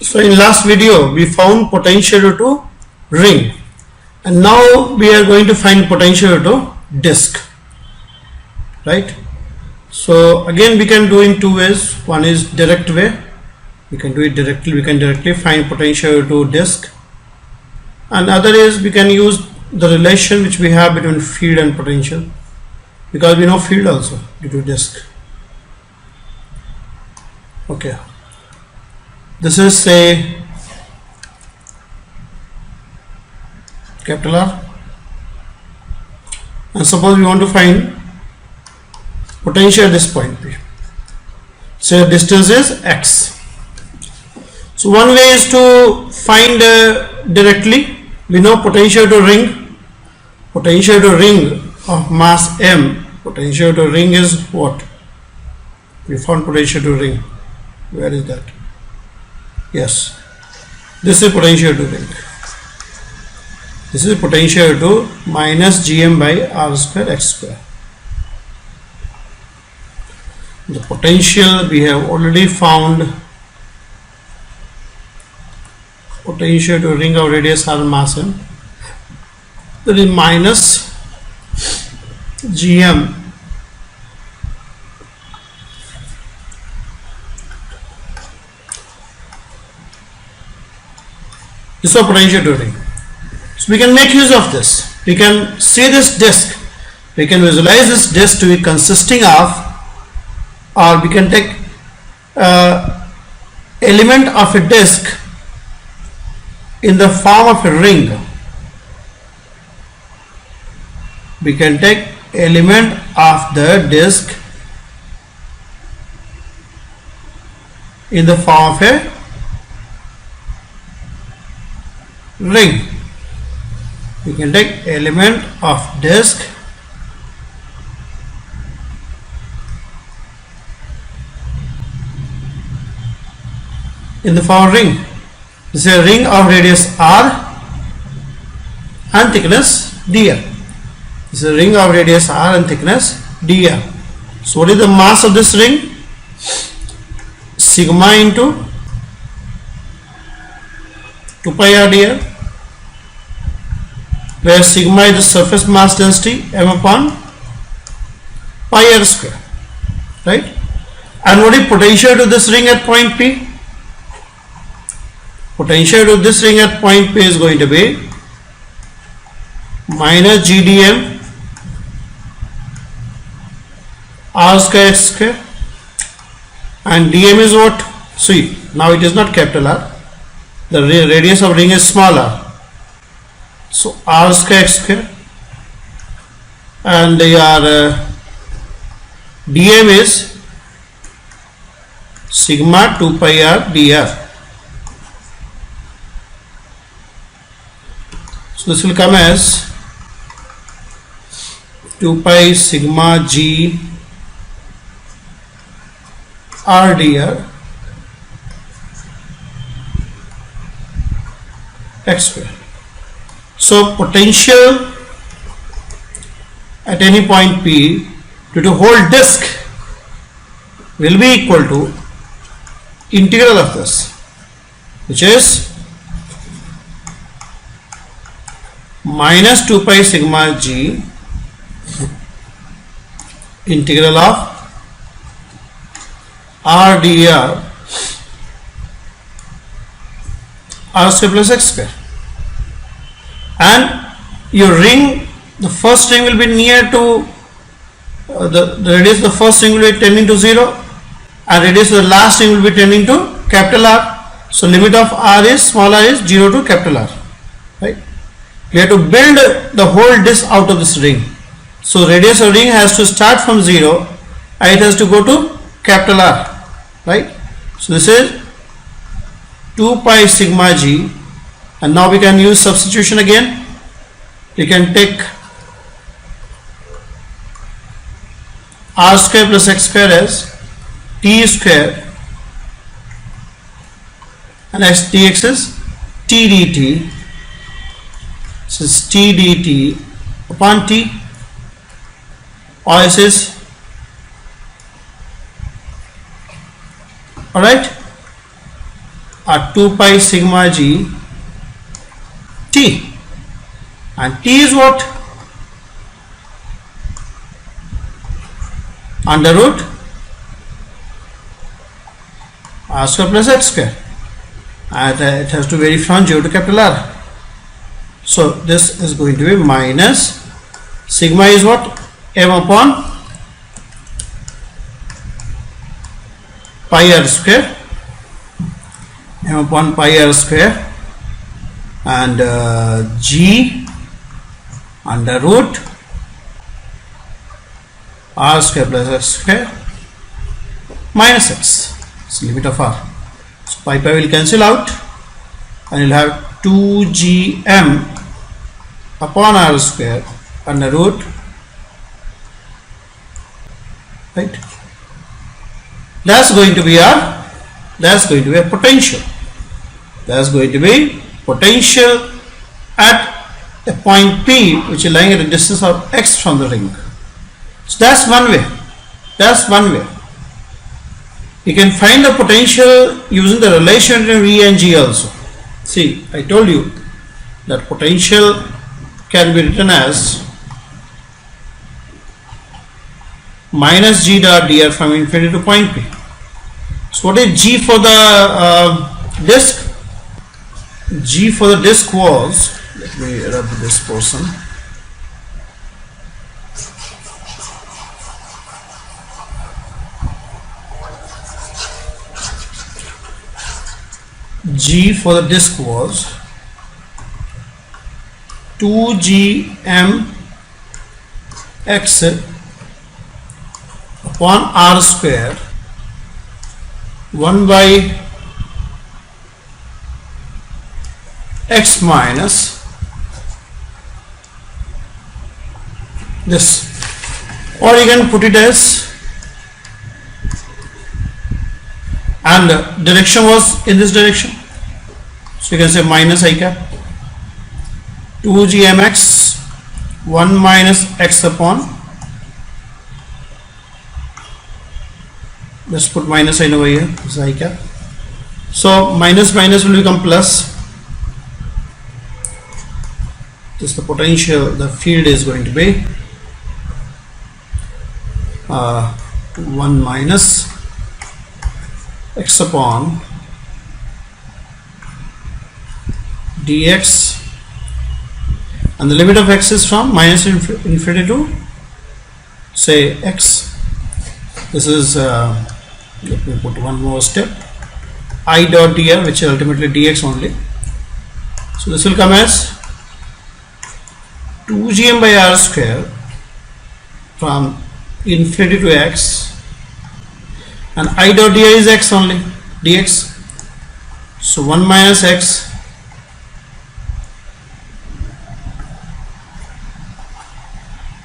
So in last video we found potential due to ring, and now we are going to find potential due to disk, right? So again we can do in two ways. One is direct way, we can do it directly, we can directly find potential due to disk, and other is we can use the relation which we have between field and potential, because we know field also due to disk. Okay, this is say capital R, and suppose we want to find potential at this point P. So distance is x. So one way is to find directly. We know potential to ring, potential to ring of mass m, potential to ring is what? We found potential to ring. Where is that? Yes, this is potential to ring. This is potential to minus gm by r square x square. The potential we have already found. Potential to ring of radius r mass m, that is minus gm this is potential to ring. So we can make use of this. We can see this disk, we can visualize this disk to be consisting of, or we can take element of a disk in the form of a ring. We can take element of the disk in the form of a ring. We can take element of disk in the form of ring. This is a ring of radius r and thickness dr. This is a ring of radius r and thickness dr. So what is the mass of this ring? Sigma into 2 pi r dr, where sigma is the surface mass density m upon pi r square, right? And what is potential to this ring at point P? Potential to this ring at point P is going to be minus gdm r square x square, and dm is what? See, now it is not capital R, the radius of ring is smaller, so r square x square, and your dm is sigma 2 pi r dr. So this will come as 2 pi sigma g r dr x square. So potential at any point P due to whole disk will be equal to integral of this, which is minus 2 pi sigma g integral of r dr r square plus x square. And your ring, the first ring will be near to the radius of the first ring will be tending to 0, and radius of the last ring will be tending to capital R. So limit of r is small r is 0 to capital R, right? We have to build the whole disk out of this ring. So radius of ring has to start from 0 and it has to go to capital R, right? So this is 2 pi sigma g, and now we can use substitution again. We can take r square plus x square as t square, and x dx is t dt. This is t dt upon t, or this is, alright, are 2 pi sigma g t, and t is what? Under root r square plus x square, and it has to vary from 0 to capital R. So this is going to be minus sigma is what? M upon pi r square, m upon pi r square, and g under root r square plus x square minus x. It's the limit of r. So pi will cancel out, and you'll have 2gm upon r square under root, right? That's going to be a potential. That's going to be potential at a point P, which is lying at a distance of x from the ring. So that's one way. You can find the potential using the relation between V and G also. See, I told you that potential can be written as minus G dot dr from infinity to point P. So what is G for the disk? G for the disk was, let me rub this portion. G for the disk was 2gm x upon r square 1 by x minus this, or you can put it as, and direction was in this direction, so you can say minus I cap 2gmx 1 minus x upon, let's put minus sign over here, this is I cap. So minus minus will become plus. This is the potential, the field is going to be 1 minus x upon dx, and the limit of x is from minus infinity to say x. This is let me put one more step, I dot dr, which is ultimately dx only. So this will come as 2gm by r square from infinity to x, and I dot dr is x only, dx. So 1 minus x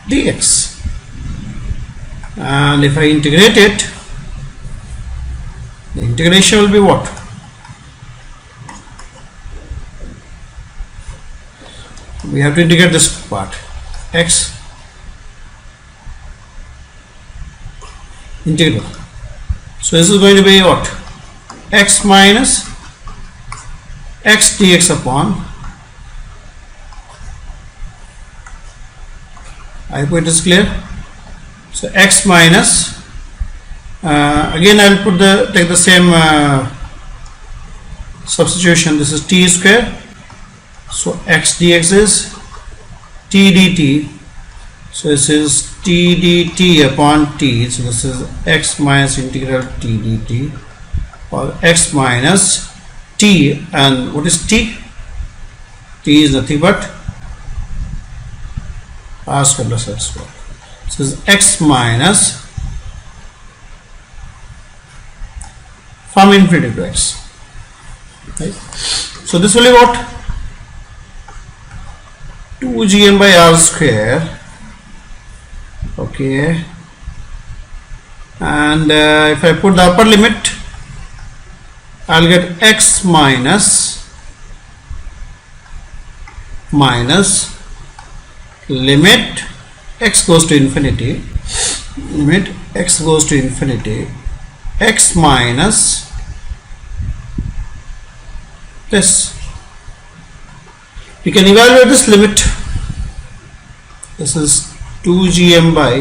dx, and if I integrate it, the integration will be what? We have to integrate this part, x integral. So this is going to be what? X minus x dx upon, I hope it is clear. So x minus, again I will put take the same substitution. This is t square, so x dx is t dt, so this is t dt upon t, so this is x minus integral t dt, or x minus t, and what is t? T is nothing but r square plus x square. So this is x minus from infinity to x, right? So this will be what? 2gm by r square, okay, and if I put the upper limit, I'll get x minus limit x goes to infinity, limit x goes to infinity, x minus this. We can evaluate this limit. This is 2 gm by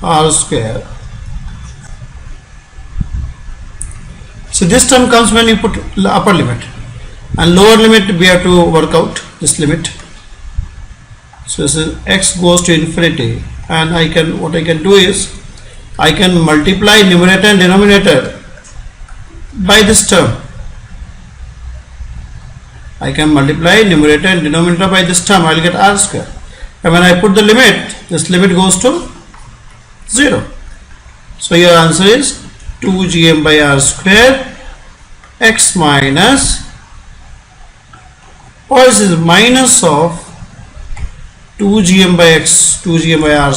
r square. So this term comes when you put upper limit, and lower limit we have to work out this limit. So this is x goes to infinity, and what I can do is I can multiply numerator and denominator by this term. I can multiply numerator and denominator by this term. I will get r square, and when I put the limit, this limit goes to 0. So your answer is 2 gm by r square x minus, or this is minus of 2 gm by x, 2 gm by r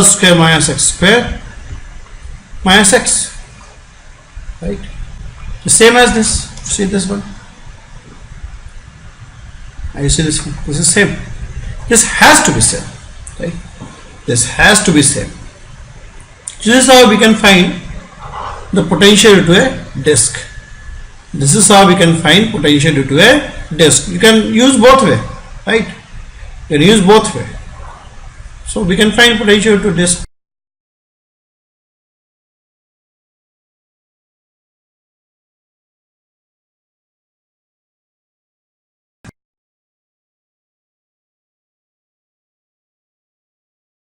square minus x square minus x, right? The same as this. See this one? You see this one? This is same. This has to be same, right? This has to be same. So this is how we can find the potential due to a disk. This is how we can find potential due to a disk. You can use both way, right? You can use both way. So we can find potential due to disk.